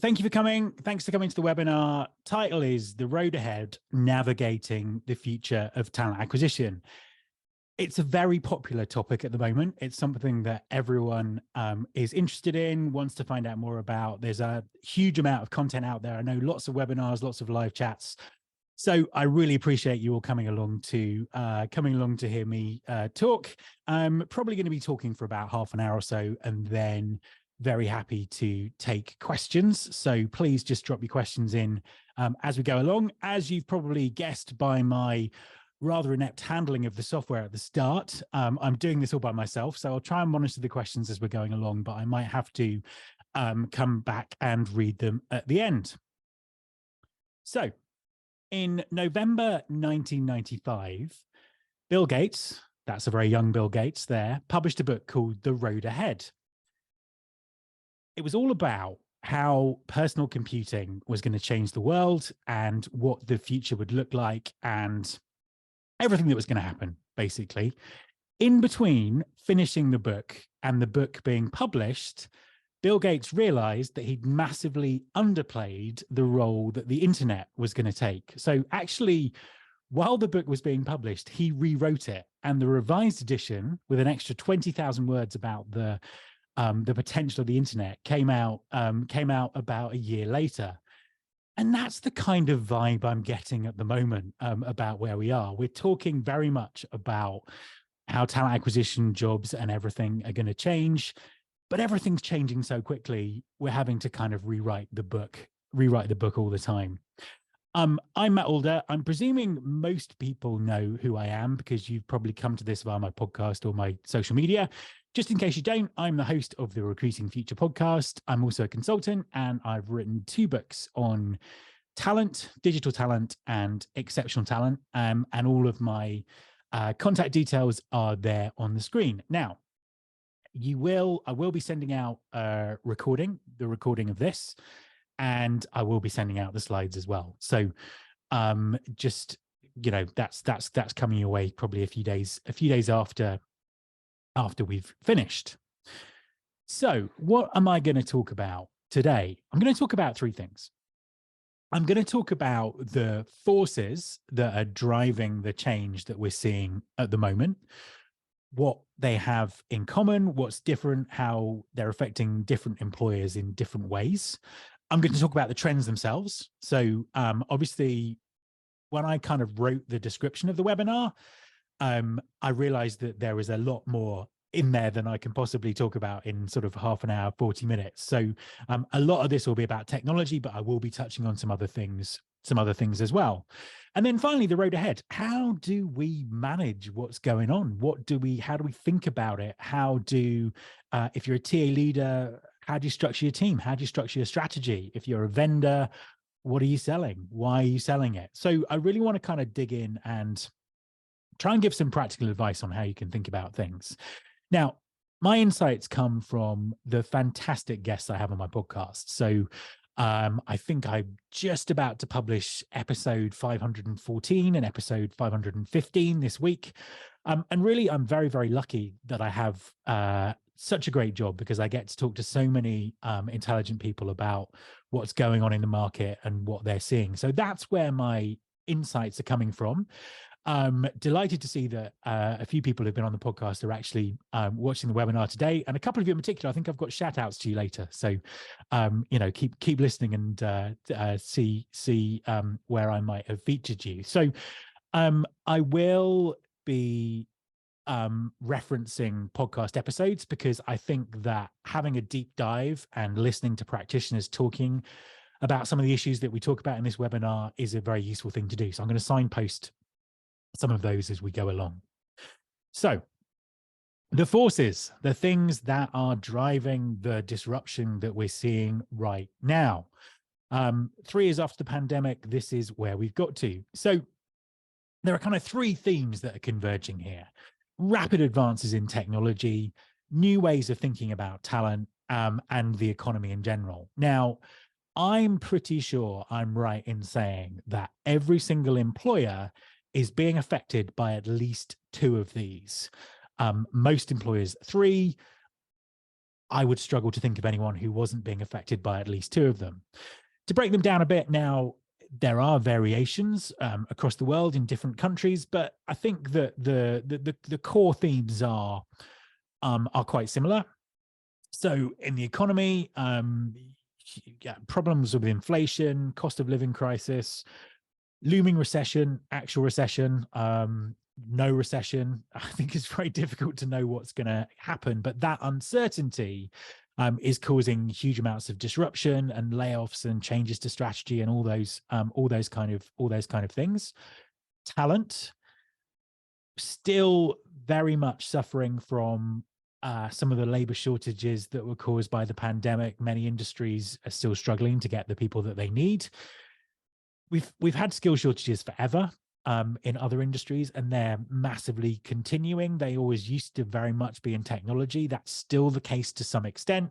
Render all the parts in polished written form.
Thank you for coming. Thanks for coming to the webinar. Title is The Road Ahead, Navigating the Future of Talent Acquisition. It's a very popular topic at the moment. It's something that everyone is interested in, wants to find out more about. There's a huge amount of content out there. I know lots of webinars, lots of live chats. So I really appreciate you all coming along to hear me talk. I'm probably going to be talking for about half an hour or so, and then very happy to take questions. So please just drop your questions in as we go along. As you've probably guessed by my rather inept handling of the software at the start, I'm doing this all by myself. So I'll try and monitor the questions as we're going along, but I might have to come back and read them at the end. So in November 1995, Bill Gates, that's a very young Bill Gates there, published a book called The Road Ahead. It was all about how personal computing was going to change the world and what the future would look like and everything that was going to happen, basically. In between finishing the book and the book being published, Bill Gates realized that he'd massively underplayed the role that the internet was going to take. So actually, while the book was being published, he rewrote it, and the revised edition with an extra 20,000 words about the potential of the internet came out about a year later. And that's the kind of vibe I'm getting at the moment about where we are. We're talking very much about how talent acquisition jobs and everything are going to change, but everything's changing so quickly. We're having to kind of rewrite the book all the time. I'm Matt Alder. I'm presuming most people know who I am because you've probably come to this via my podcast or my social media. Just in case you don't, I'm the host of the Recruiting Future podcast. I'm also a consultant, and I've written 2 books on talent, digital talent, and exceptional talent. And all of my contact details are there on the screen. Now, I will be sending out the recording of this, and I will be sending out the slides as well. So just, that's coming your way probably a few days after we've finished. So what am I going to talk about today? I'm going to talk about 3 things. I'm going to talk about the forces that are driving the change that we're seeing at the moment, what they have in common, what's different, how they're affecting different employers in different ways. I'm going to talk about the trends themselves. So obviously, when I kind of wrote the description of the webinar, I realized that there is a lot more in there than I can possibly talk about in sort of half an hour, 40 minutes. So a lot of this will be about technology, but I will be touching on some other things as well. And then finally, the road ahead. How do we manage what's going on? How do we think about it? If you're a TA leader, how do you structure your team? How do you structure your strategy? If you're a vendor, what are you selling? Why are you selling it? So I really want to kind of dig in and try and give some practical advice on how you can think about things. Now, my insights come from the fantastic guests I have on my podcast. So I think I'm just about to publish episode 514 and episode 515 this week. And really, I'm very, very lucky that I have such a great job because I get to talk to so many intelligent people about what's going on in the market and what they're seeing. So that's where my insights are coming from. Delighted to see that a few people who've been on the podcast are actually watching the webinar today, and a couple of you in particular. I think I've got shout outs to you later. So, keep listening and see where I might have featured you. So, I will be referencing podcast episodes because I think that having a deep dive and listening to practitioners talking about some of the issues that we talk about in this webinar is a very useful thing to do. So I'm going to signpost some of those as we go along. So the forces, the things that are driving the disruption that we're seeing right now. 3 years after the pandemic, this is where we've got to. So there are kind of 3 themes that are converging here. Rapid advances in technology, new ways of thinking about talent, and the economy in general. Now, I'm pretty sure I'm right in saying that every single employer is being affected by at least 2 of these. Most employers 3, I would struggle to think of anyone who wasn't being affected by at least two of them. To break them down a bit now, there are variations across the world in different countries, but I think that the core themes are quite similar. So in the economy, problems with inflation, cost of living crisis, looming recession, actual recession, no recession. I think it's very difficult to know what's going to happen, but that uncertainty is causing huge amounts of disruption and layoffs and changes to strategy and all those kind of things. Talent still very much suffering from some of the labor shortages that were caused by the pandemic. Many industries are still struggling to get the people that they need. We've had skill shortages forever in other industries, and they're massively continuing. They always used to very much be in technology. That's still the case to some extent.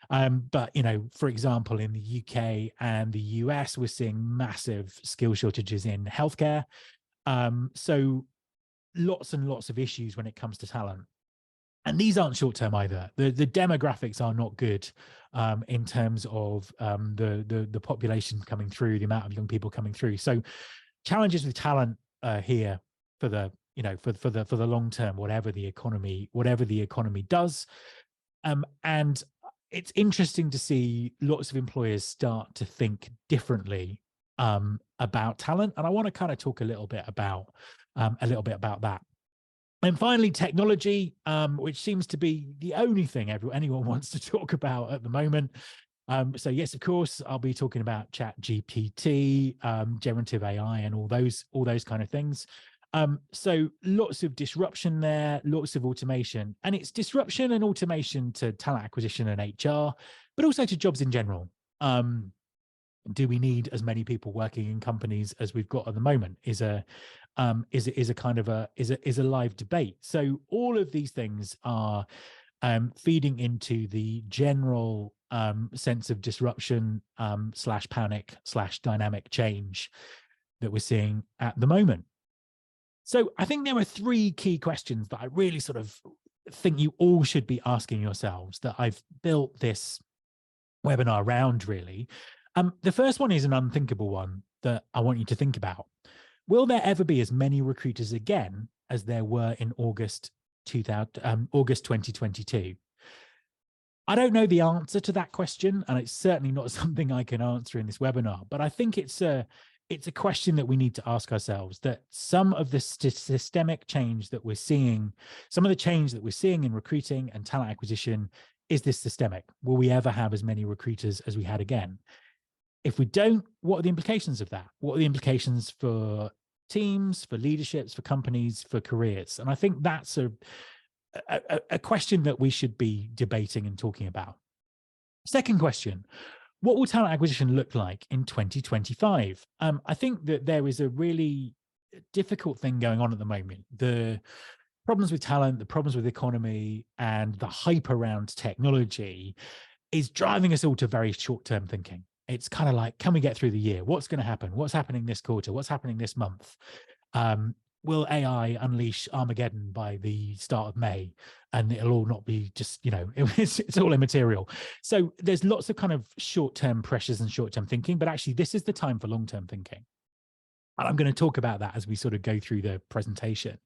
But, you know, for example, in the UK and the US, we're seeing massive skill shortages in healthcare. So lots and lots of issues when it comes to talent. And these aren't short-term either. The demographics are not good in terms of the population coming through, the amount of young people coming through. So challenges with talent here for the for the long term, whatever the economy does. And it's interesting to see lots of employers start to think differently about talent. And I want to kind of talk a little bit about that. And finally, technology, which seems to be the only thing anyone wants to talk about at the moment. So yes, of course, I'll be talking about ChatGPT, generative AI, and all those kind of things. So lots of disruption there, lots of automation, and it's disruption and automation to talent acquisition and HR, but also to jobs in general. Do we need as many people working in companies as we've got at the moment? Is a live debate. So all of these things are feeding into the general sense of disruption / panic / dynamic change that we're seeing at the moment. So I think there are three key questions that I really sort of think you all should be asking yourselves, that I've built this webinar around, really. The first one is an unthinkable one that I want you to think about. Will there ever be as many recruiters again as there were in August 2022? I don't know the answer to that question, and it's certainly not something I can answer in this webinar, but I think it's a question that we need to ask ourselves, that some of the systemic change that we're seeing, some of the change that we're seeing in recruiting and talent acquisition, is this systemic? Will we ever have as many recruiters as we had again? If we don't, what are the implications of that? What are the implications for teams, for leaderships, for companies, for careers? And I think that's a question that we should be debating and talking about. Second question, what will talent acquisition look like in 2025? I think that there is a really difficult thing going on at the moment. The problems with talent, the problems with the economy, and the hype around technology is driving us all to very short-term thinking. It's kind of like, can we get through the year? What's going to happen? What's happening this quarter? What's happening this month? Will AI unleash Armageddon by the start of May? And it'll all not be just, it's all immaterial. So there's lots of kind of short-term pressures and short-term thinking, but actually this is the time for long-term thinking. And I'm going to talk about that as we sort of go through the presentation.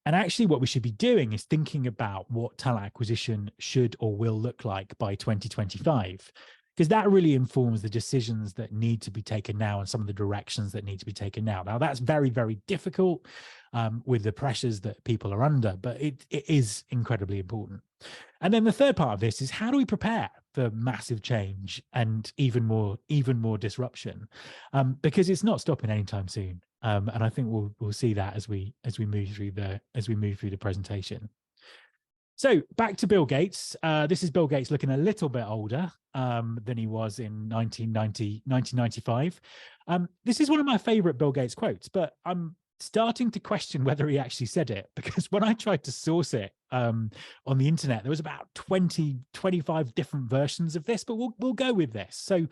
And actually what we should be doing is thinking about what talent acquisition should or will look like by 2025. Because that really informs the decisions that need to be taken now and some of the directions that need to be taken now. Now, that's very, very difficult with the pressures that people are under, but it is incredibly important. And then the third part of this is, how do we prepare for massive change and even more disruption? Because it's not stopping anytime soon. And I think we'll see that as we move through the presentation. So back to Bill Gates. This is Bill Gates looking a little bit older than he was in 1995. This is one of my favorite Bill Gates quotes, but I'm starting to question whether he actually said it, because when I tried to source it on the internet, there was about 25 different versions of this, but we'll go with this. So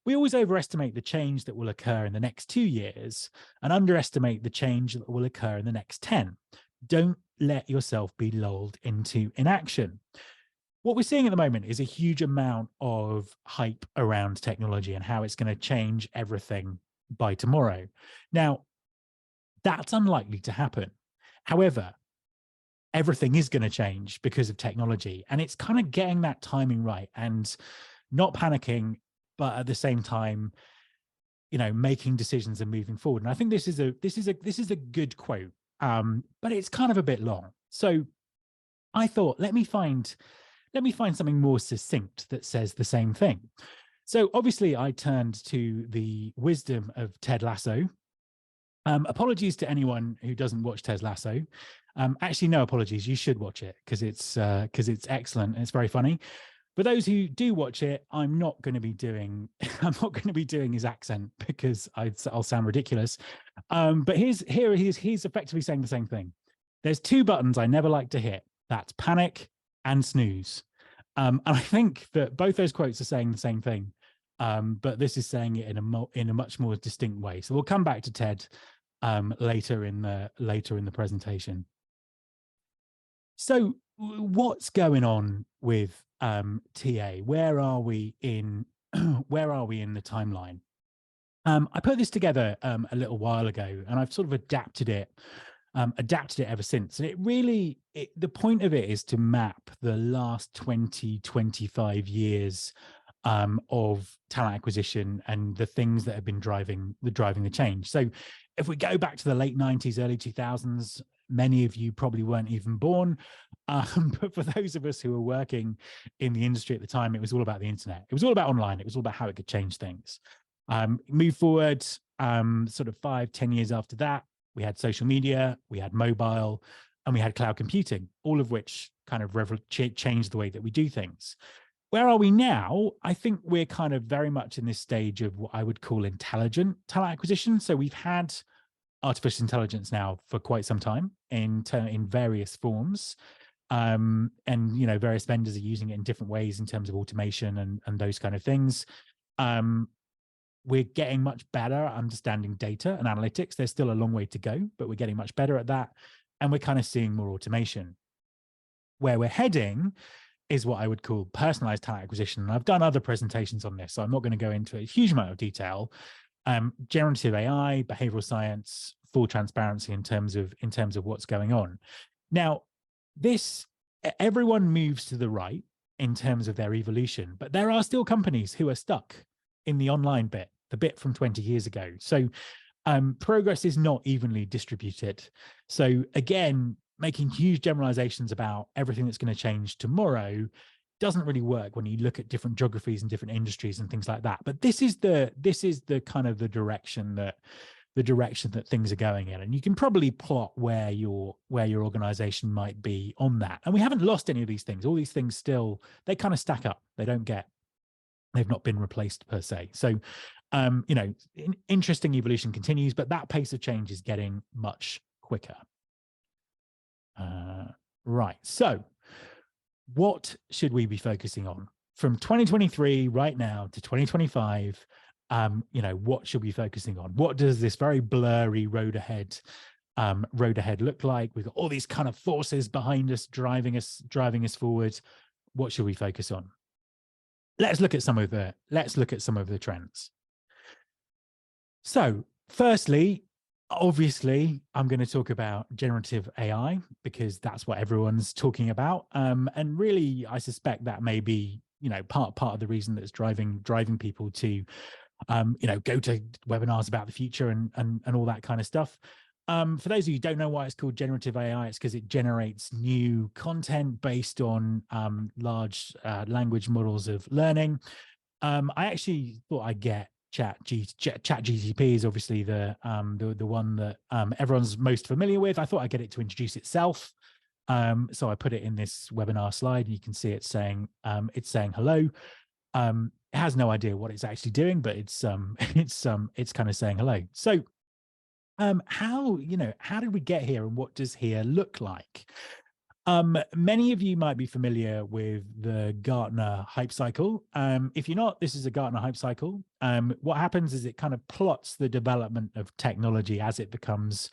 we always overestimate the change that will occur in the next 2 years and underestimate the change that will occur in the next 10. Don't let yourself be lulled into inaction. what we're seeing at the moment is a huge amount of hype around technology and how it's going to change everything by tomorrow. Now, that's unlikely to happen. However, everything is going to change because of technology, and it's kind of getting that timing right and not panicking, but at the same time, making decisions and moving forward. And I think this is a good quote, but it's kind of a bit long. So I thought, let me find something more succinct that says the same thing. So obviously I turned to the wisdom of Ted Lasso. Apologies to anyone who doesn't watch Ted Lasso. Actually, no apologies. You should watch it because it's excellent and it's very funny. For those who do watch it, I'm not going to be doing his accent because I'll sound ridiculous. But he's effectively saying the same thing. There's two buttons I never like to hit. That's panic and snooze. And I think that both those quotes are saying the same thing. But this is saying it in a much more distinct way. So we'll come back to Ted later in the presentation. So what's going on with TA? Where are we in the timeline? I put this together a little while ago, and I've sort of adapted it ever since. And the point of it is to map the last 25 years of talent acquisition and the things that have been driving the change. So if we go back to the late 90s, early 2000s, many of you probably weren't even born. But for those of us who were working in the industry at the time, it was all about the internet. It was all about online. It was all about how it could change things. Move forward, sort of 5-10 years after that, we had social media, we had mobile, and we had cloud computing, all of which kind of changed the way that we do things. Where are we now? I think we're kind of very much in this stage of what I would call intelligent talent acquisition. So we've had artificial intelligence now for quite some time in various forms. And, various vendors are using it in different ways in terms of automation and those kind of things. We're getting much better at understanding data and analytics. There's still a long way to go, but we're getting much better at that. And we're kind of seeing more automation. Where we're heading is what I would call personalized talent acquisition. And I've done other presentations on this, so I'm not going to go into a huge amount of detail. Generative AI, behavioral science, full transparency in terms of what's going on. Now, everyone moves to the right in terms of their evolution, but there are still companies who are stuck in the online bit, the bit from 20 years ago. So progress is not evenly distributed. So again, making huge generalizations about everything that's going to change tomorrow doesn't really work when you look at different geographies and different industries and things like that. But this is the kind of the direction that things are going in, and you can probably plot where your organization might be on that. And we haven't lost any of these things. All these things still, they kind of stack up. They've not been replaced per se. So, interesting evolution continues, but that pace of change is getting much quicker. Right. So what should we be focusing on from 2023 right now to 2025? What should we be focusing on? What does this very blurry road ahead look like? We've got all these kind of forces behind us, driving us forward. What should we focus on? Let's look at some of the trends. So firstly, obviously, I'm going to talk about generative AI because that's what everyone's talking about. And really, I suspect that may be, part of the reason that's driving people to, go to webinars about the future and all that kind of stuff. For those of you who don't know why it's called generative AI, it's because it generates new content based on large language models of learning. I actually thought I'd get ChatGPT is obviously the one that everyone's most familiar with. I thought I'd get it to introduce itself. So I put it in this webinar slide, and you can see it saying hello. It has no idea what it's actually doing, but it's kind of saying hello. So how did we get here, and what does here look like? Many of you might be familiar with the Gartner hype cycle. If you're not, this is a Gartner hype cycle. What happens is it kind of plots the development of technology as it becomes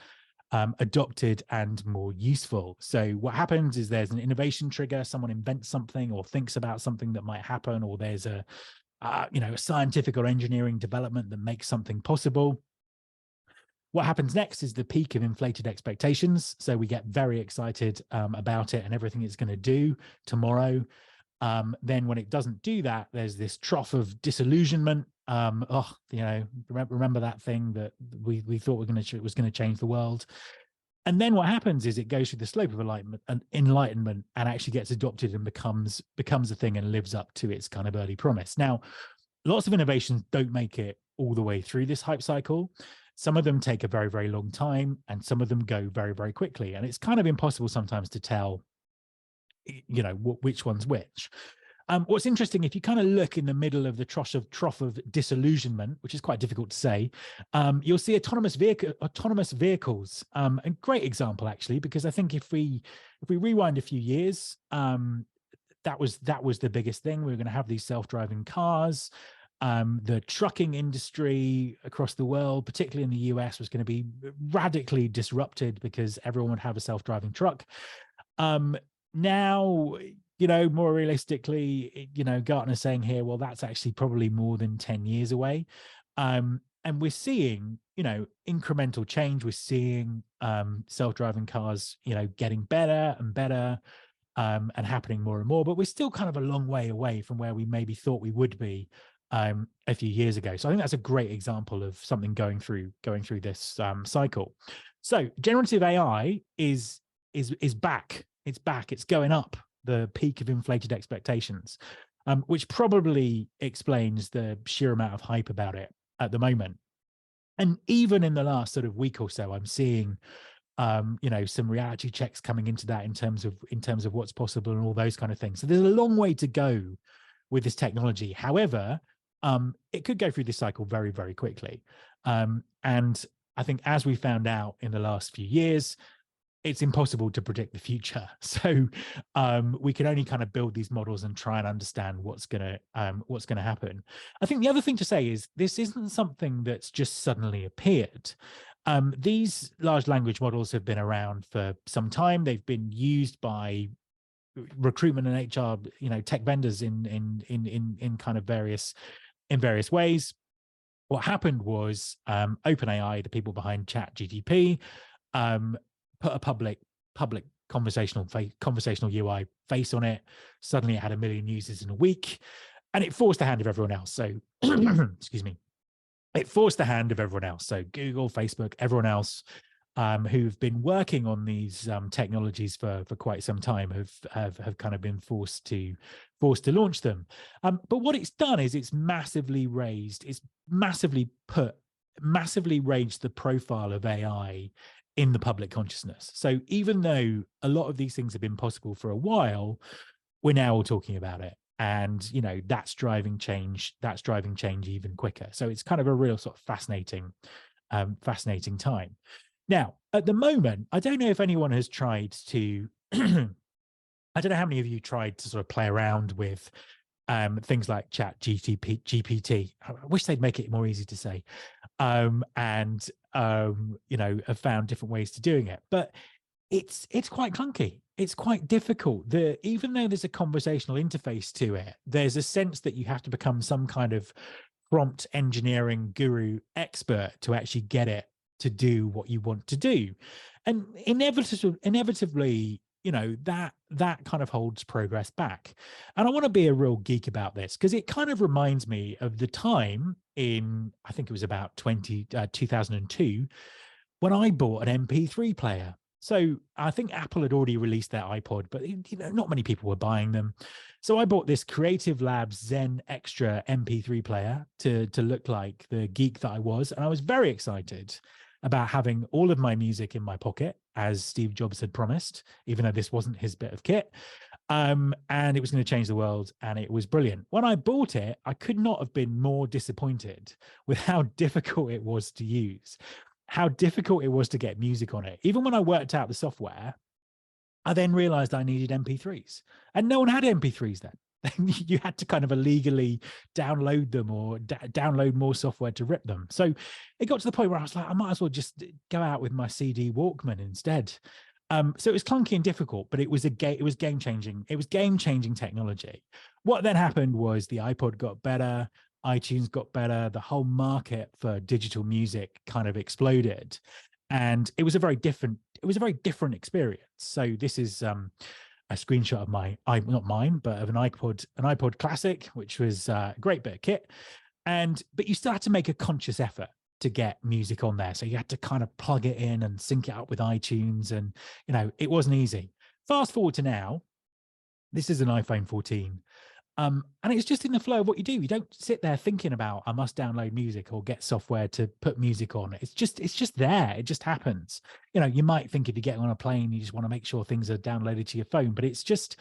adopted and more useful. So what happens is there's an innovation trigger, someone invents something or thinks about something that might happen, or there's a scientific or engineering development that makes something possible. What happens next is the peak of inflated expectations. So we get very excited about it and everything it's going to do tomorrow. Then when it doesn't do that, there's this trough of disillusionment. Remember that thing that we thought was going to change the world. And then what happens is it goes through the slope of enlightenment and actually gets adopted and becomes a thing and lives up to its kind of early promise. Now, lots of innovations don't make it all the way through this hype cycle. Some of them take a very, very long time, and some of them go very, very quickly. And it's kind of impossible sometimes to tell, which one's which. What's interesting, if you kind of look in the middle of the trough of disillusionment, which is quite difficult to say, you'll see autonomous vehicles. A great example, actually, because I think if we rewind a few years, that was the biggest thing. We were going to have these self-driving cars. The trucking industry across the world, particularly in the US, was going to be radically disrupted because everyone would have a self-driving truck. Now, more realistically, Gartner's saying here, well, that's actually probably more than 10 years away. And we're seeing, incremental change. We're seeing self-driving cars, getting better and better and happening more and more, but we're still kind of a long way away from where we maybe thought we would be a few years ago. So I think that's a great example of something going through this cycle. So generative AI is back. It's back. It's going up the peak of inflated expectations, which probably explains the sheer amount of hype about it at the moment. And even in the last sort of week or so, I'm seeing some reality checks coming into that in terms of what's possible and all those kind of things. So there's a long way to go with this technology. However, it could go through this cycle very, very quickly. And I think, as we found out in the last few years, it's impossible to predict the future. So we can only kind of build these models and try and understand what's going to happen. I think the other thing to say is this isn't something that's just suddenly appeared. These large language models have been around for some time. They've been used by recruitment and HR, tech vendors in kind of various ways. What happened was OpenAI, the people behind ChatGPT, put a public conversational UI face on it. Suddenly it had 1 million users in a week, and it forced the hand of everyone else. So excuse me. It forced the hand of everyone else. So Google, Facebook, everyone else who've been working on these technologies for quite some time have kind of been forced to launch them. But what it's done is it's massively raised the profile of AI in the public consciousness. So even though a lot of these things have been possible for a while, we're now all talking about it. And, that's driving change even quicker. So it's kind of a real sort of fascinating time. Now, at the moment, I don't know if anyone has tried to, I don't know how many of you tried to sort of play around with things like ChatGPT. I wish they'd make it more easy to say. Have found different ways to doing it. But it's quite clunky. It's quite difficult. Even though there's a conversational interface to it, there's a sense that you have to become some kind of prompt engineering guru expert to actually get it to do what you want to do. And inevitably, that kind of holds progress back. And I want to be a real geek about this because it kind of reminds me of the time in, I think it was about 2002, when I bought an MP3 player. So I think Apple had already released their iPod, but not many people were buying them. So I bought this Creative Labs Zen Extra MP3 player to look like the geek that I was. And I was very excited about having all of my music in my pocket, as Steve Jobs had promised, even though this wasn't his bit of kit. And it was going to change the world, and it was brilliant. When I bought it, I could not have been more disappointed with how difficult it was to use, how difficult it was to get music on it. Even when I worked out the software, I then realized I needed MP3s, and no one had MP3s then. you had to kind of illegally download them or download more software to rip them. So it got to the point where I was like, I might as well just go out with my CD Walkman instead. So it was clunky and difficult, but it was game changing. It was game changing technology. What then happened was the iPod got better, iTunes got better, the whole market for digital music kind of exploded, and it was a very different experience. So this is a screenshot of not mine, but of an iPod Classic, which was a great bit of kit, but you still had to make a conscious effort to get music on there. So you had to kind of plug it in and sync it up with iTunes, and it wasn't easy. Fast forward to now, this is an iPhone 14. And it's just in the flow of what you do. You don't sit there thinking about, I must download music or get software to put music on. It's just there. It just happens. You might think if you get on a plane, you just want to make sure things are downloaded to your phone, but it's just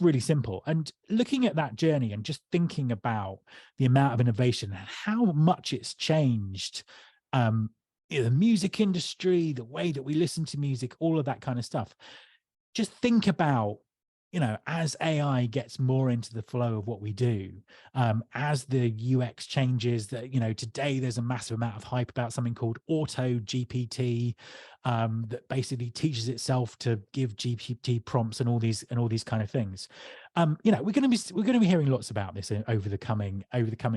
really simple. And looking at that journey and just thinking about the amount of innovation and how much it's changed the music industry, the way that we listen to music, all of that kind of stuff. Just think about, as AI gets more into the flow of what we do, as the UX changes, that, today there's a massive amount of hype about something called Auto GPT, that basically teaches itself to give GPT prompts and all these kind of things. We're going to be hearing lots about this over the coming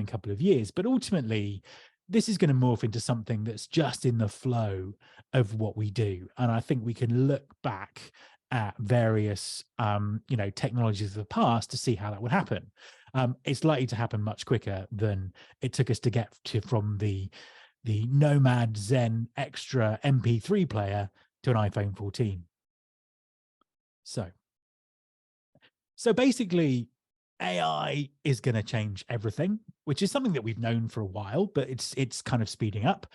couple of years, but ultimately this is going to morph into something that's just in the flow of what we do. And I think we can look back at various technologies of the past to see how that would happen. It's likely to happen much quicker than it took us to get to from the Nomad Zen Extra MP3 player to an iPhone 14. So basically, AI is going to change everything, which is something that we've known for a while, but it's kind of speeding up.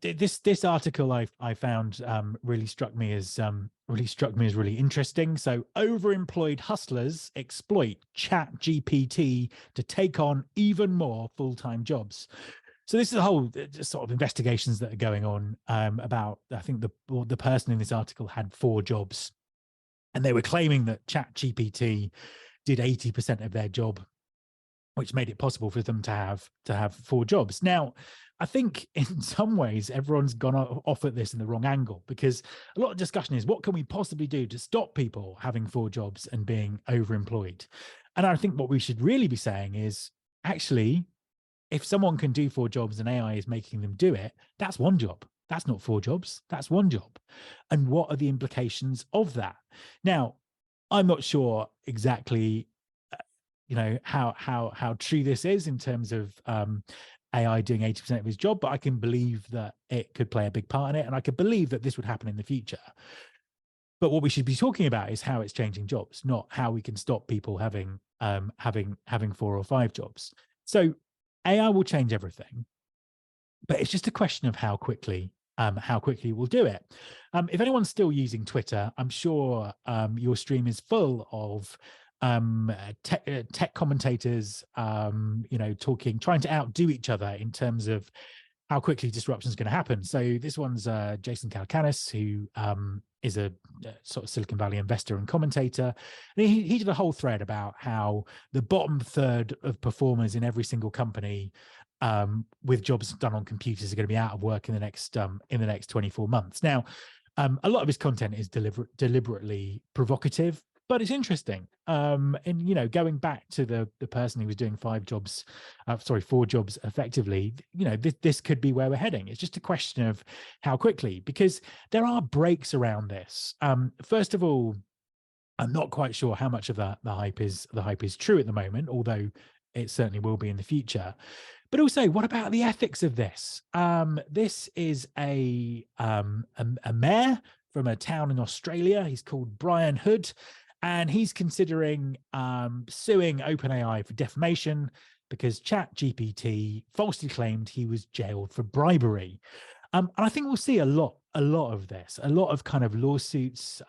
This article I found really struck me as really interesting. So, overemployed hustlers exploit ChatGPT to take on even more full-time jobs. So this is a whole sort of investigations that are going on about, I think the person in this article had 4 jobs, and they were claiming that ChatGPT did 80% of their job, which made it possible for them to have 4 jobs. Now, I think in some ways everyone's gone off at this in the wrong angle, because a lot of discussion is, what can we possibly do to stop people having 4 jobs and being overemployed? And I think what we should really be saying is, actually, if someone can do 4 jobs and AI is making them do it, that's 1 job. That's not 4 jobs. That's 1 job. And what are the implications of that? Now, I'm not sure exactly, how true this is in terms of AI doing 80% of his job, but I can believe that it could play a big part in it, and I could believe that this would happen in the future. But what we should be talking about is how it's changing jobs, not how we can stop people having 4 or 5 jobs. So AI will change everything, but it's just a question of how quickly we'll do it. If anyone's still using Twitter, I'm sure your stream is full of tech commentators, trying to outdo each other in terms of how quickly disruption is going to happen. So this one's Jason Calacanis, who is a sort of Silicon Valley investor and commentator. And he did a whole thread about how the bottom third of performers in every single company with jobs done on computers are going to be out of work in the next 24 months. Now, a lot of his content is deliberately provocative, but it's interesting. And going back to the person who was doing 4 jobs effectively, this could be where we're heading. It's just a question of how quickly, because there are breaks around this. First of all, I'm not quite sure how much of the hype is true at the moment, although it certainly will be in the future. But also, what about the ethics of this? This is a mayor from a town in Australia. He's called Brian Hood, and he's considering suing OpenAI for defamation because ChatGPT falsely claimed he was jailed for bribery. And I think we'll see a lot of this, a lot of kind of lawsuits.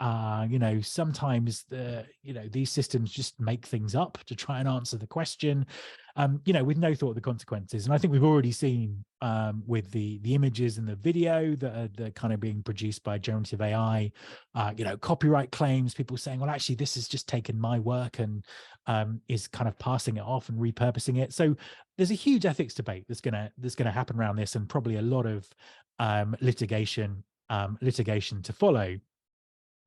Sometimes these systems just make things up to try and answer the question, with no thought of the consequences. And I think we've already seen with the images and the video that are kind of being produced by generative AI, copyright claims, people saying, well, actually, this has just taken my work and is kind of passing it off and repurposing it. So there's a huge ethics debate that's gonna happen around this, and probably a lot of litigation to follow.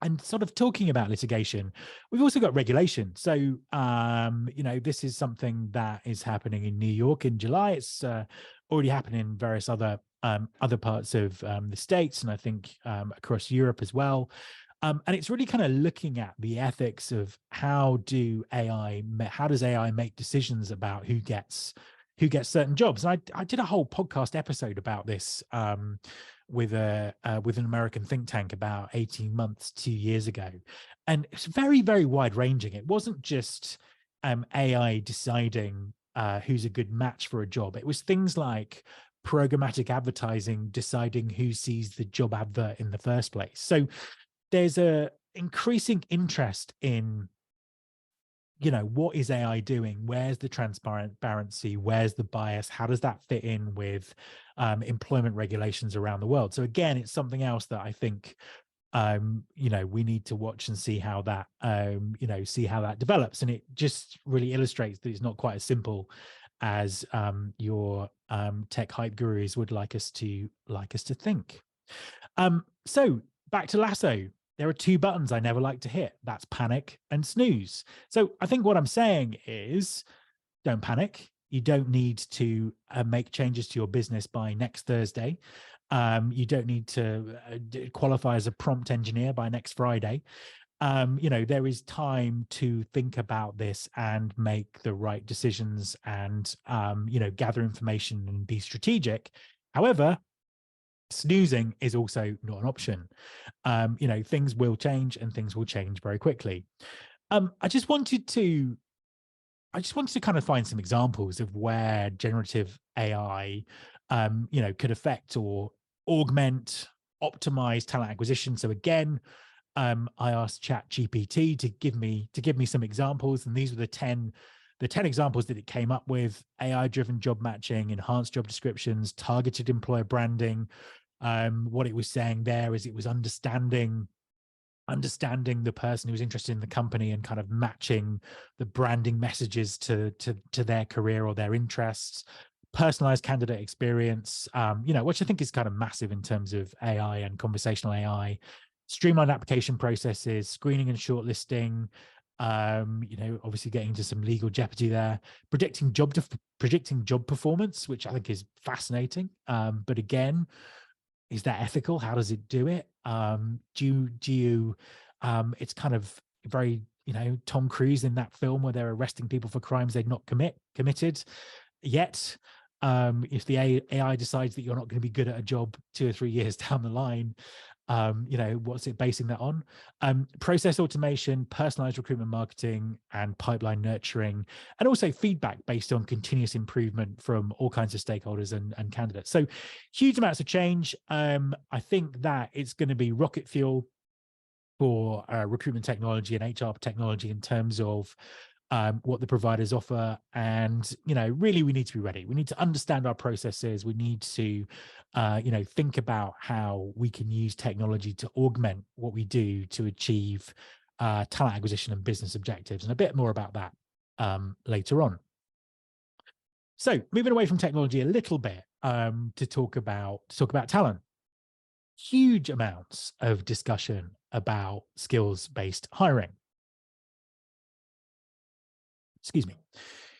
And sort of talking about litigation, we've also got regulation. So this is something that is happening in New York in July. It's already happening in various other parts of the States, and I think across Europe as well. And it's really kind of looking at the ethics of how does AI make decisions about who gets certain jobs. And I did a whole podcast episode about this with an American think tank about 18 months, 2 years ago. And it's very, very wide ranging. It wasn't just AI deciding who's a good match for a job. It was things like programmatic advertising deciding who sees the job advert in the first place. So there's a increasing interest in, what is AI doing? Where's the transparency? Where's the bias? How does that fit in with employment regulations around the world? So again, it's something else that I think, we need to watch and see how that, develops. And it just really illustrates that it's not quite as simple as your tech hype gurus would like us to think. So back to Lasso. There are two buttons I never like to hit. That's panic and snooze. So I think what I'm saying is, don't panic. You don't need to make changes to your business by next Thursday. You don't need to qualify as a prompt engineer by next Friday. There is time to think about this and make the right decisions and, gather information and be strategic. However, snoozing is also not an option. Things will change, and things will change very quickly. I just wanted to kind of find some examples of where generative AI, could affect or augment, optimize talent acquisition. So again, I asked ChatGPT to give me some examples, and these were the 10 examples that it came up with: AI-driven job matching, enhanced job descriptions, targeted employer branding. What it was saying there is it was understanding the person who was interested in the company and kind of matching the branding messages to their career or their interests. Personalized candidate experience, which I think is kind of massive in terms of AI and conversational AI. Streamlined application processes, screening and shortlisting. Obviously getting into some legal jeopardy there. Predicting job performance, which I think is fascinating. But again, is that ethical? How does it do it? Do you it's kind of very, Tom Cruise in that film where they're arresting people for crimes they'd not committed yet. If the AI decides that you're not going to be good at a job 2 or 3 years down the line, what's it basing that on? Process automation, personalized recruitment marketing, and pipeline nurturing, and also feedback based on continuous improvement from all kinds of stakeholders and candidates. So huge amounts of change. I think that it's going to be rocket fuel for recruitment technology and HR technology in terms of what the providers offer. And, really we need to be ready. We need to understand our processes. We need to, think about how we can use technology to augment what we do to achieve talent acquisition and business objectives, and a bit more about that later on. So moving away from technology a little bit to talk about talent. Huge amounts of discussion about skills-based hiring. Excuse me.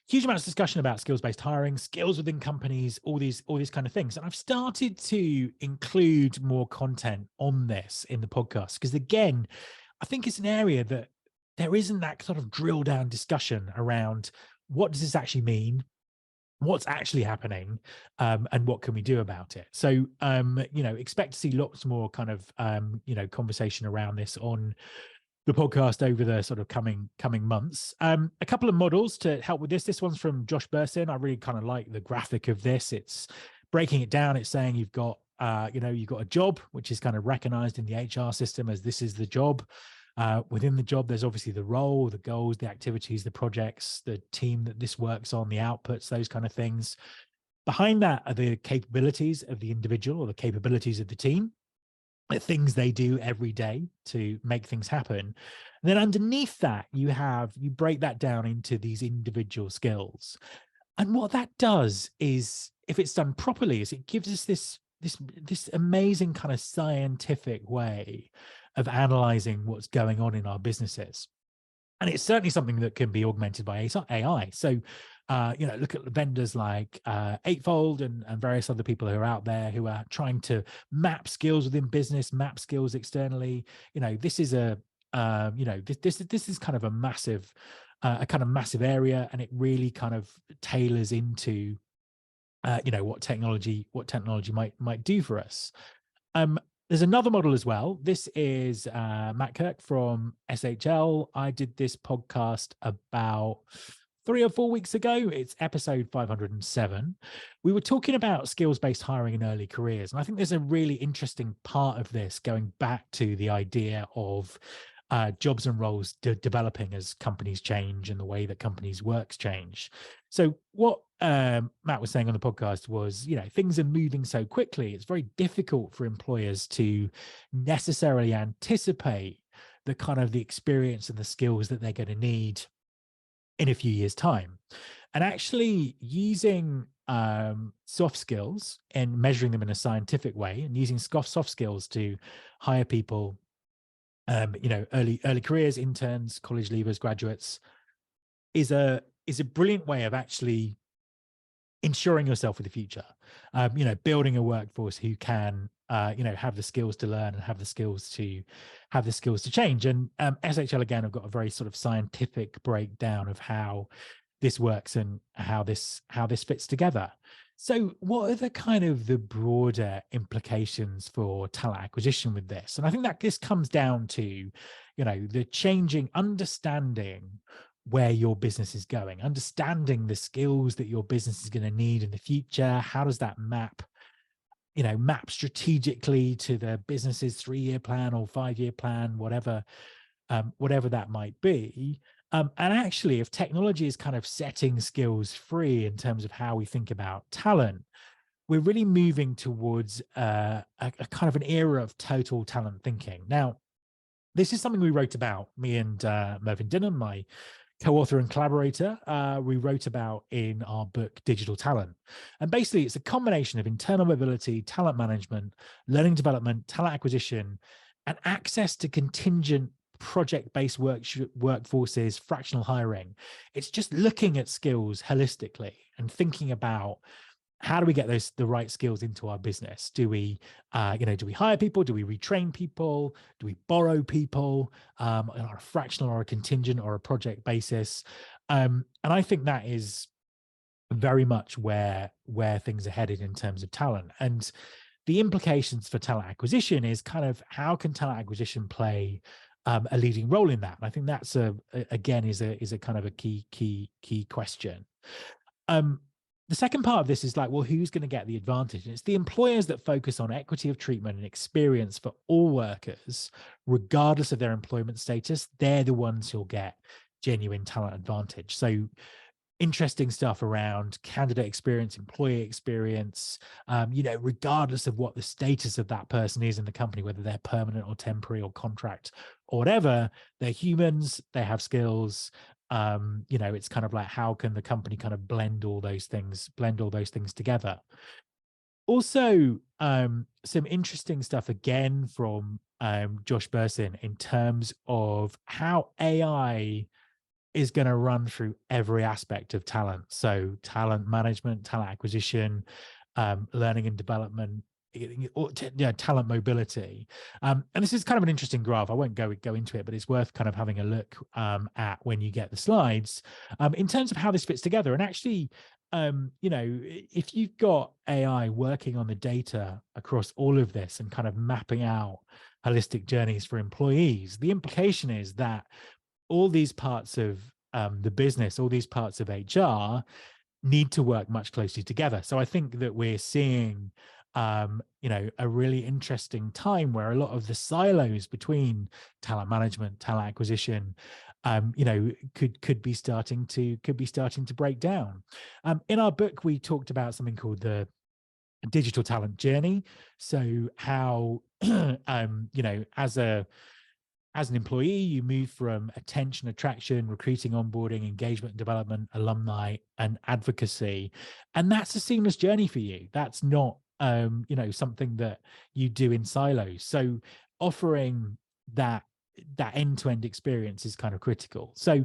Huge amounts of discussion about skills-based hiring, skills within companies, all these kind of things. And I've started to include more content on this in the podcast because, again, I think it's an area that there isn't that sort of drill down discussion around what does this actually mean, what's actually happening, and what can we do about it. So, expect to see lots more kind of, conversation around this on the podcast over the sort of coming months. A couple of models to help with this. This one's from Josh Burson. I really kind of like the graphic of this. It's breaking it down. It's saying you've got you've got a job, which is kind of recognized in the HR system as this is the job. Within the job, there's obviously the role, the goals, the activities, the projects, the team that this works on, the outputs, those kind of things. Behind that are the capabilities of the individual or the capabilities of the team, the things they do every day to make things happen. And then underneath that, you break that down into these individual skills. And what that does is, if it's done properly, is it gives us this amazing kind of scientific way of analyzing what's going on in our businesses. And it's certainly something that can be augmented by AI. So, look at vendors like Eightfold and various other people who are out there who are trying to map skills within business, map skills externally. This is this is kind of a massive area, and it really kind of tailors into what technology might do for us. There's another model as well. This is Matt Kirk from SHL. I did this podcast about 3 or 4 weeks ago. It's episode 507. We were talking about skills-based hiring in early careers. And I think there's a really interesting part of this going back to the idea of jobs and roles developing as companies change and the way that companies' works change. So what Matt was saying on the podcast was, things are moving so quickly. It's very difficult for employers to necessarily anticipate the experience and the skills that they're going to need in a few years' time. And actually using soft skills and measuring them in a scientific way, and using soft skills to hire people, early careers, interns, college leavers, graduates, is a brilliant way of actually ensuring yourself for the future. Building a workforce who can have the skills to learn and have the skills to change. And SHL again have got a very sort of scientific breakdown of how this works and how this fits together. So what are the broader implications for talent acquisition with this? And I think that this comes down to, the changing understanding where your business is going, understanding the skills that your business is going to need in the future. How does that map strategically to the business's 3-year plan or 5-year plan, whatever that might be. And actually, if technology is kind of setting skills free in terms of how we think about talent, we're really moving towards a kind of an era of total talent thinking. Now, this is something we wrote about, me and Mervyn Dinham, my co-author and collaborator, we wrote about in our book, Digital Talent. And basically, it's a combination of internal mobility, talent management, learning development, talent acquisition, and access to contingent project-based workforces, fractional hiring. It's just looking at skills holistically and thinking about, how do we get the right skills into our business? Do we hire people? Do we retrain people? Do we borrow people on a fractional or a contingent or a project basis? And I think that is very much where things are headed in terms of talent. And the implications for talent acquisition is kind of, how can talent acquisition play a leading role in that? And I think that's again is a kind of a key question. The second part of this is like, well, who's going to get the advantage? And it's the employers that focus on equity of treatment and experience for all workers, regardless of their employment status. They're the ones who'll get genuine talent advantage. So interesting stuff around candidate experience, employee experience, regardless of what the status of that person is in the company, whether they're permanent or temporary or contract or whatever, they're humans, they have skills. It's kind of like, how can the company kind of blend all those things together? Also, some interesting stuff again from Josh Bersin in terms of how AI is going to run through every aspect of talent. So talent management, talent acquisition, learning and development, talent mobility. And this is kind of an interesting graph. I won't go into it, but it's worth kind of having a look at when you get the slides in terms of how this fits together. And actually, if you've got AI working on the data across all of this and kind of mapping out holistic journeys for employees, the implication is that all these parts of the business, all these parts of HR need to work much closely together. So I think that we're seeing you know, a really interesting time where a lot of the silos between talent management, talent acquisition, you know, could be starting to break down. In our book, we talked about something called the digital talent journey. So how you know, as an employee, you move from attention, attraction, recruiting, onboarding, engagement, development, alumni, and advocacy. And that's a seamless journey for you. That's not, you know, something that you do in silos. So offering that end-to-end experience is kind of critical. So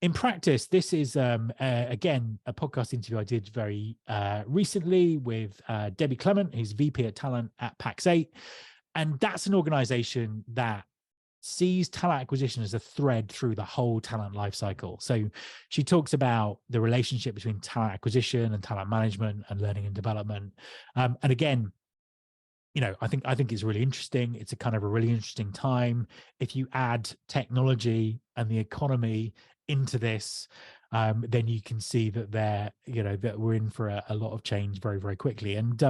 in practice, this is, again, a podcast interview I did very recently with Debbie Clement, who's VP of Talent at Pax8. And that's an organization that sees talent acquisition as a thread through the whole talent lifecycle. So she talks about the relationship between talent acquisition and talent management and learning and development. And again, you know, I think it's really interesting. It's a kind of a really interesting time. If you add technology and the economy into this, then you can see that that we're in for a lot of change very, very quickly. And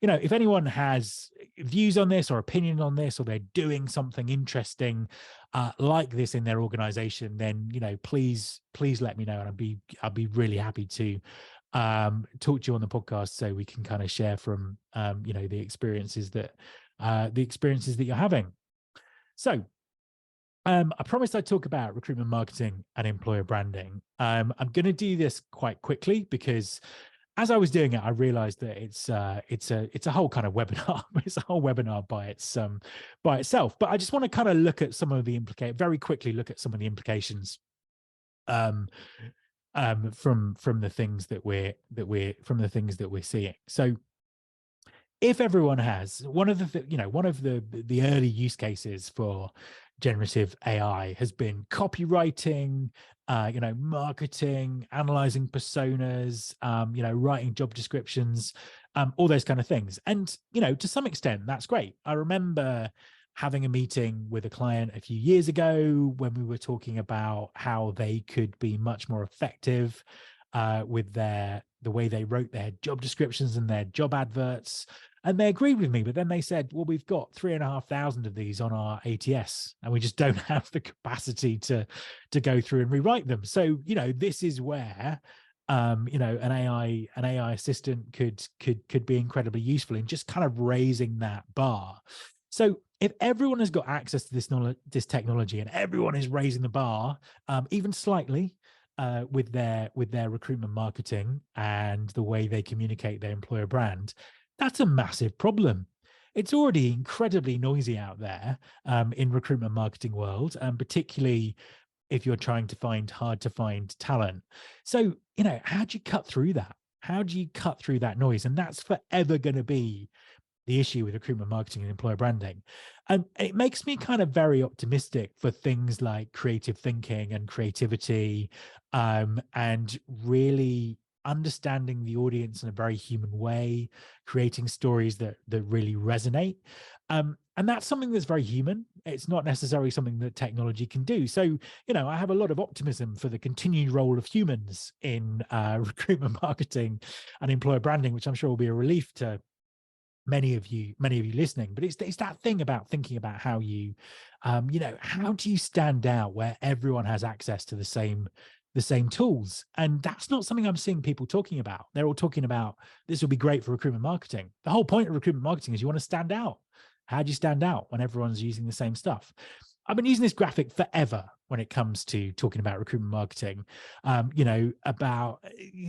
you know, if anyone has views on this or opinion on this, or they're doing something interesting like this in their organization, then, you know, please let me know, and I'd be really happy to talk to you on the podcast, so we can kind of share from you know, the experiences that you're having. So I promised I'd talk about recruitment marketing and employer branding. I'm going to do this quite quickly because as I was doing it, I realized that it's a whole kind of webinar. It's a whole webinar by itself. But I just want to kind of look at some of the very quickly look at some of the implications from the things that we're seeing. So if everyone has one of the early use cases for generative AI has been copywriting, you know, marketing, analyzing personas, you know, writing job descriptions, all those kind of things. And, you know, to some extent, that's great. I remember having a meeting with a client a few years ago when we were talking about how they could be much more effective with the way they wrote their job descriptions and their job adverts. And they agreed with me, but then they said, well, we've got 3,500 of these on our ATS and we just don't have the capacity to go through and rewrite them. So, you know, this is where you know, an AI assistant could be incredibly useful in just kind of raising that bar. So if everyone has got access to this technology, and everyone is raising the bar even slightly with their recruitment marketing and the way they communicate their employer brand, that's a massive problem. It's already incredibly noisy out there in recruitment marketing world, and particularly if you're trying to find hard to find talent. So, you know, how do you cut through that? How do you cut through that noise? And that's forever going to be the issue with recruitment marketing and employer branding. And it makes me kind of very optimistic for things like creative thinking and creativity, and really understanding the audience in a very human way, creating stories that really resonate. And that's something that's very human. It's not necessarily something that technology can do. So, you know, I have a lot of optimism for the continued role of humans in recruitment marketing and employer branding, which I'm sure will be a relief to many of you listening. But it's that thing about thinking about how you, you know, how do you stand out where everyone has access to the same tools? And that's not something I'm seeing people talking about. They're all talking about this will be great for recruitment marketing. The whole point of recruitment marketing is you want to stand out. How do you stand out when everyone's using the same stuff? I've been using this graphic forever when it comes to talking about recruitment marketing. You know, about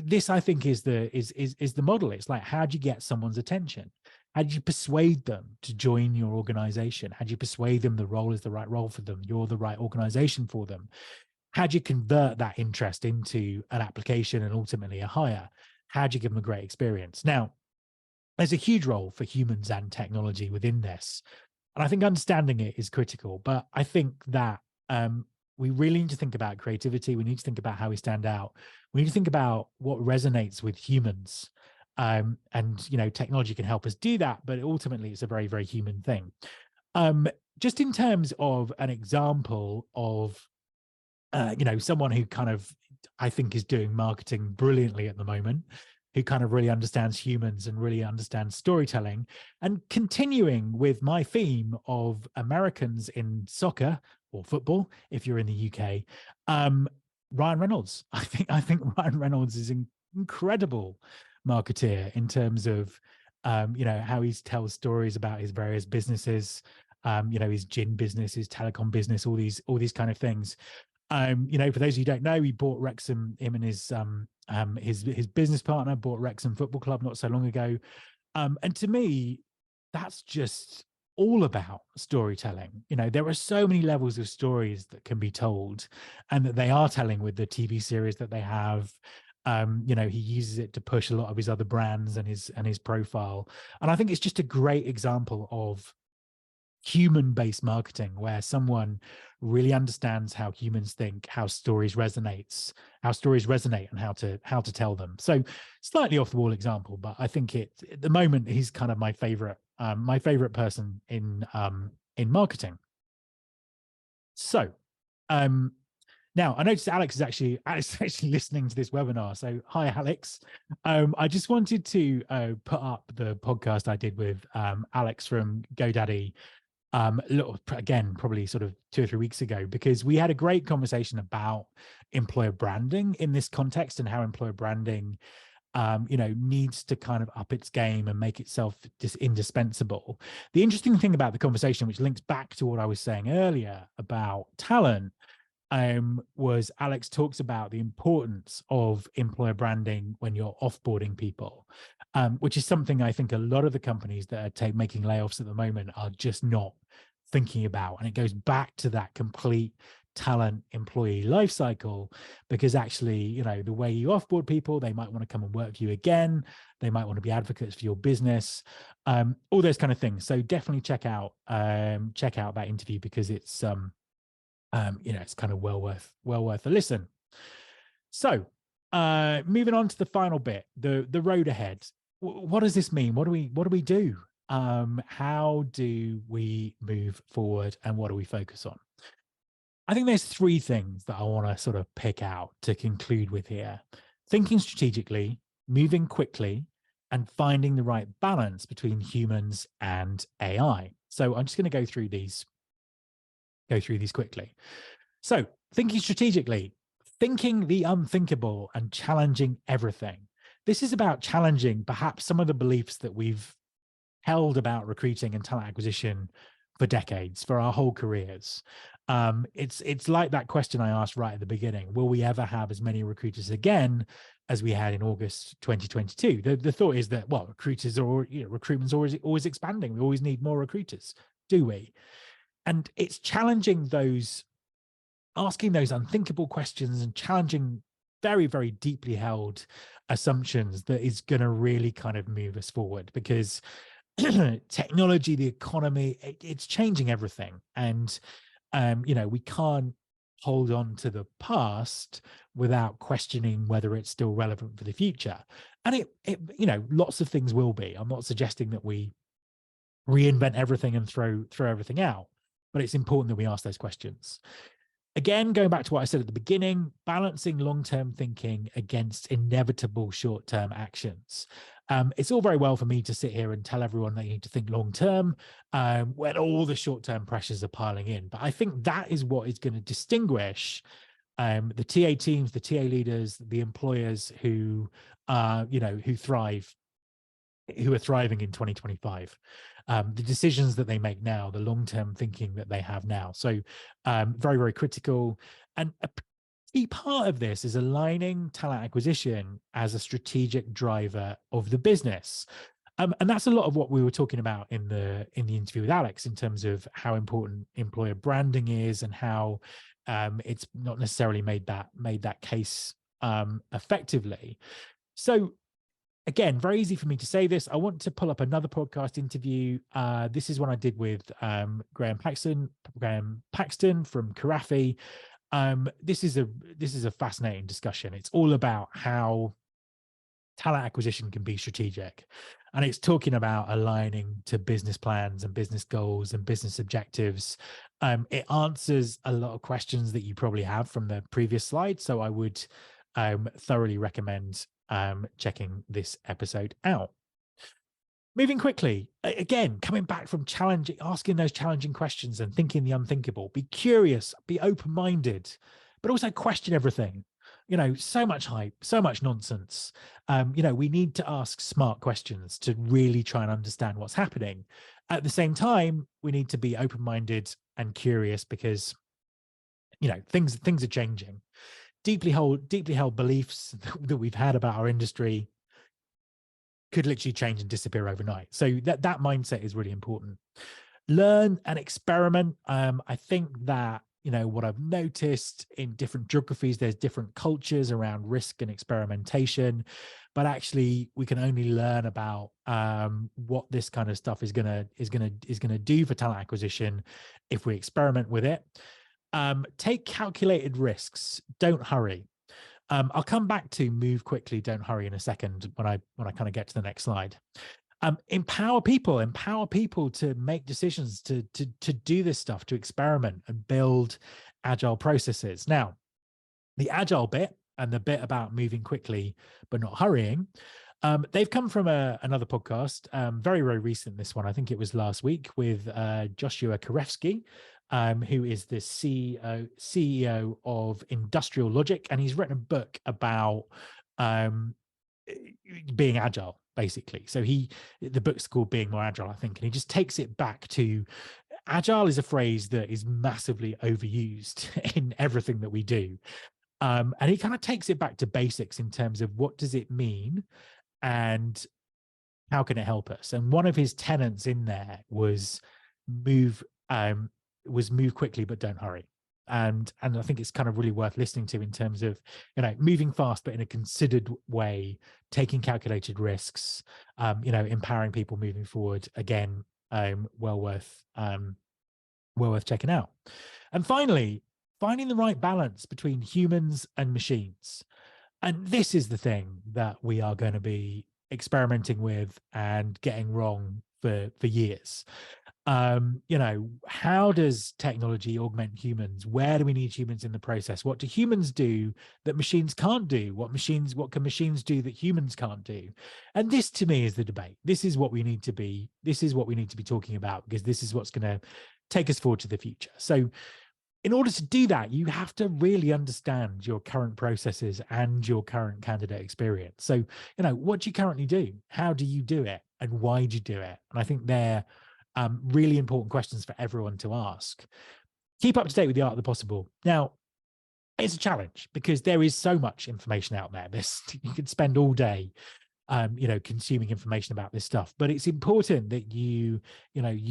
this, I think is the model. It's like, how do you get someone's attention? How do you persuade them to join your organization? How do you persuade them the role is the right role for them? You're the right organization for them? How do you convert that interest into an application and ultimately a hire? How do you give them a great experience? Now, there's a huge role for humans and technology within this. And I think understanding it is critical. But I think that we really need to think about creativity. We need to think about how we stand out. We need to think about what resonates with humans. And, you know, technology can help us do that, but ultimately it's a very, very human thing. Just in terms of an example of, you know, someone who kind of, I think, is doing marketing brilliantly at the moment. who kind of really understands humans and really understands storytelling. And continuing with my theme of Americans in soccer or football, if you're in the UK, Ryan Reynolds. I think Ryan Reynolds is an incredible marketeer in terms of how he tells stories about his various businesses, his gin business, his telecom business, all these kind of things. For those who don't know, he bought Wrexham. Him and his business partner bought Wrexham Football Club not so long ago. And to me, that's just all about storytelling. There are so many levels of stories that can be told, and that they are telling with the TV series that they have. He uses it to push a lot of his other brands and his profile. And I think it's just a great example of human-based marketing, where someone really understands how humans think, how stories resonate, and how to tell them. So slightly off the wall example, but I think at the moment he's kind of my favorite person in marketing. So now I noticed Alex is actually listening to this webinar. So hi, Alex. I just wanted to put up the podcast I did with Alex from GoDaddy, again, probably sort of 2 or 3 weeks ago, because we had a great conversation about employer branding in this context, and how employer branding needs to kind of up its game and make itself indispensable. The interesting thing about the conversation, which links back to what I was saying earlier about talent, was Alex talks about the importance of employer branding when you're offboarding people, which is something I think a lot of the companies that are making layoffs at the moment are just not thinking about. And it goes back to that complete talent employee life cycle, because actually, the way you offboard people, they might want to come and work for you again. They might want to be advocates for your business, all those kind of things. So definitely check out that interview, because it's it's kind of well worth a listen. So moving on to the final bit, the road ahead. What does this mean? What do we do? How do we move forward, and what do we focus on? I think there's 3 things that I want to sort of pick out to conclude with here: thinking strategically, moving quickly, and finding the right balance between humans and AI. So I'm just going to go through these quickly. So thinking strategically, thinking the unthinkable and challenging everything. This is about challenging perhaps some of the beliefs that we've held about recruiting and talent acquisition for decades, for our whole careers. It's like that question I asked right at the beginning: will we ever have as many recruiters again as we had in August 2022? The thought is that, well, recruitment's always expanding. We always need more recruiters, do we? And it's challenging asking those unthinkable questions and challenging very, very deeply held assumptions that is going to really kind of move us forward, because technology, the economy, it's changing everything. And, we can't hold on to the past without questioning whether it's still relevant for the future. And lots of things will be. I'm not suggesting that we reinvent everything and throw everything out, but it's important that we ask those questions. Again, going back to what I said at the beginning, balancing long-term thinking against inevitable short-term actions. It's all very well for me to sit here and tell everyone they need to think long-term when all the short-term pressures are piling in. But I think that is what is going to distinguish the TA teams, the TA leaders, the employers who are thriving in 2025. The decisions that they make now, the long-term thinking that they have now. So very, very critical. And a key part of this is aligning talent acquisition as a strategic driver of the business. And that's a lot of what we were talking about in the interview with Alex, in terms of how important employer branding is, and how it's not necessarily made that case effectively. So again, very easy for me to say this. I want to pull up another podcast interview. This is one I did with Graham Paxton from Carafi. This is a fascinating discussion. It's all about how talent acquisition can be strategic, and it's talking about aligning to business plans and business goals and business objectives. It answers a lot of questions that you probably have from the previous slide, so I would thoroughly recommend checking this episode out. Moving quickly, again, coming back from asking those challenging questions and thinking the unthinkable. Be curious, be open-minded, but also question everything. So much hype, so much nonsense. We need to ask smart questions to really try and understand what's happening. At the same time, we need to be open-minded and curious because, things are changing. Deeply held beliefs that we've had about our industry could literally change and disappear overnight. So that mindset is really important. Learn and experiment. I think that, what I've noticed in different geographies, there's different cultures around risk and experimentation, but actually we can only learn about what this kind of stuff is gonna do for talent acquisition if we experiment with it. Take calculated risks. Don't hurry. I'll come back to move quickly, don't hurry in a second when I kind of get to the next slide. Empower people to make decisions, to do this stuff, to experiment and build agile processes. Now, the agile bit and the bit about moving quickly but not hurrying, they've come from another podcast, very, very recent, this one. I think it was last week with Joshua Karefsky, who is the CEO of Industrial Logic, and he's written a book about being agile, basically. So the book's called Being More Agile, I think, and he just takes it back to agile is a phrase that is massively overused in everything that we do. And he kind of takes it back to basics in terms of what does it mean and how can it help us? And one of his tenets in there was move quickly, but don't hurry. And I think it's kind of really worth listening to in terms of, moving fast, but in a considered way, taking calculated risks, empowering people moving forward. Again, well worth checking out. And finally, finding the right balance between humans and machines. And this is the thing that we are going to be experimenting with and getting wrong for years. How does technology augment humans? Where do we need humans in the process? What do humans do that machines can't do? What can machines do that humans can't do? And this, to me, is the debate. This is what we need to be talking about, because this is what's going to take us forward to the future. So in order to do that, you have to really understand your current processes and your current candidate experience. So, what do you currently do? How do you do it? And why do you do it? And I think they're really important questions for everyone to ask. Keep up to date with the art of the possible. Now, it's a challenge because there is so much information out there. You could spend all day consuming information about this stuff, but it's important that you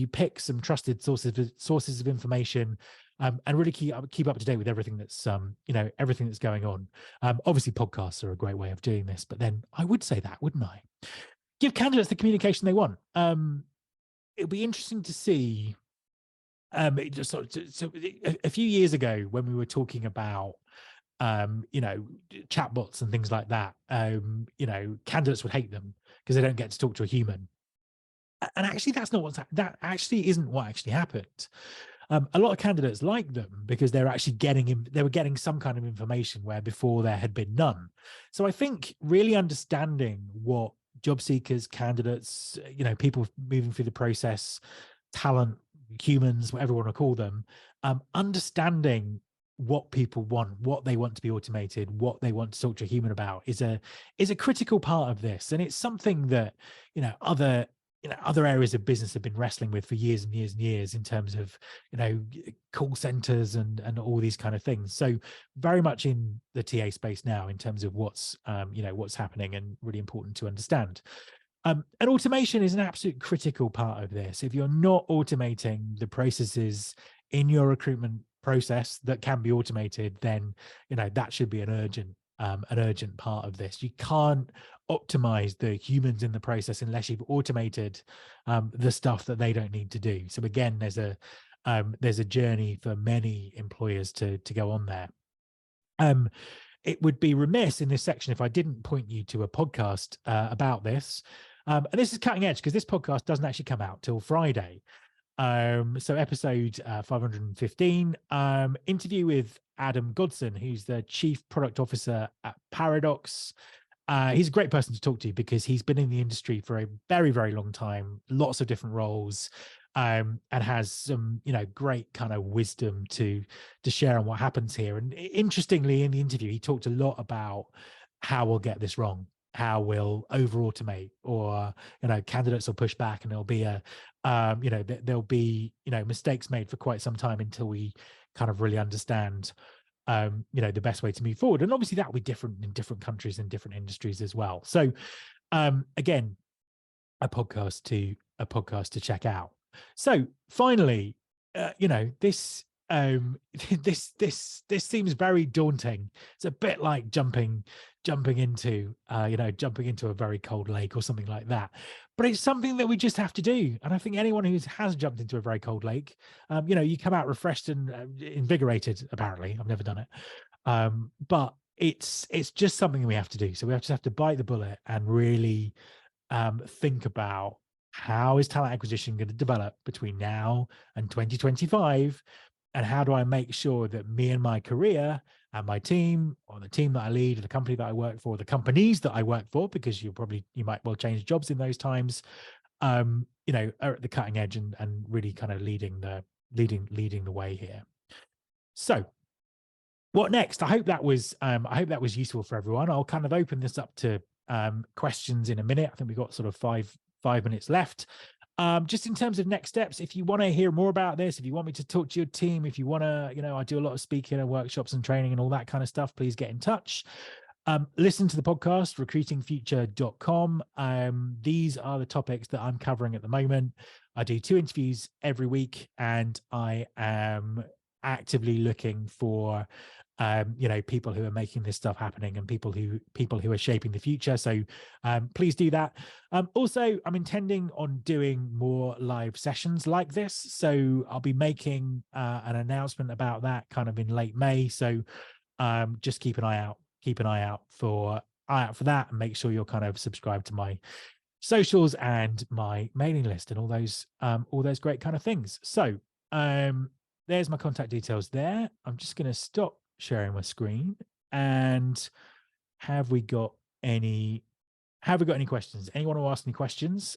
pick some trusted sources of information, and really keep up to date with everything that's everything that's going on. Obviously podcasts are a great way of doing this, but then I would say that, wouldn't I? Give candidates the communication they want. It'll be interesting to see. So a few years ago when we were talking about chatbots and things like that, candidates would hate them because they don't get to talk to a human. And actually, that actually isn't what actually happened. A lot of candidates like them because they were getting some kind of information where before there had been none. So I think really understanding what job seekers, candidates, people moving through the process, talent, humans, whatever you want to call them, understanding what people want, what they want to be automated, what they want to talk to a human about is a critical part of this. And it's something that, other areas of business have been wrestling with for years and years and years in terms of, call centers and all these kind of things. So very much in the TA space now in terms of what's happening, and really important to understand. And automation is an absolute critical part of this. If you're not automating the processes in your recruitment process that can be automated, then that should be an urgent part of this. You can't optimize the humans in the process unless you've automated the stuff that they don't need to do. So again, there's a journey for many employers to go on there. It would be remiss in this section if I didn't point you to a podcast about this. And this is cutting edge because this podcast doesn't actually come out till Friday. So episode 515, interview with Adam Godson, who's the Chief Product Officer at Paradox. He's a great person to talk to because he's been in the industry for a very, very long time, lots of different roles, and has some, great kind of wisdom to share on what happens here. And interestingly, in the interview, he talked a lot about how we'll get this wrong, how we'll over automate, or candidates will push back, and there'll be there'll be mistakes made for quite some time until we kind of really understand the best way to move forward. And obviously that will be different in different countries and different industries as well. So again, a podcast to check out. So finally, this this seems very daunting. It's a bit like jumping into a very cold lake or something like that, but it's something that we just have to do. And I think anyone who has jumped into a very cold lake, you come out refreshed and invigorated. Apparently, I've never done it, but it's just something we have to do. So we just have to bite the bullet and really think about, how is talent acquisition going to develop between now and 2025, and how do I make sure that me and my career and my team, or the team that I lead, or the company that I work for, the companies that I work for, because you might well change jobs in those times, are at the cutting edge and really kind of leading the way here. So what next? I hope that was useful for everyone. I'll kind of open this up to questions in a minute. I think we've got sort of five minutes left. Just in terms of next steps, if you want to hear more about this, if you want me to talk to your team, if you want to, I do a lot of speaking and workshops and training and all that kind of stuff, please get in touch. Listen to the podcast, recruitingfuture.com. These are the topics that I'm covering at the moment. I do 2 interviews every week, and I am actively looking for people who are making this stuff happening, and people who are shaping the future. So please do that. Also, I'm intending on doing more live sessions like this, so I'll be making an announcement about that kind of in late May. So just keep an eye out for that, and make sure you're kind of subscribed to my socials and my mailing list and all those great kind of things. So there's my contact details there. I'm just going to stop sharing my screen. And have we got any questions? Anyone who asked any questions?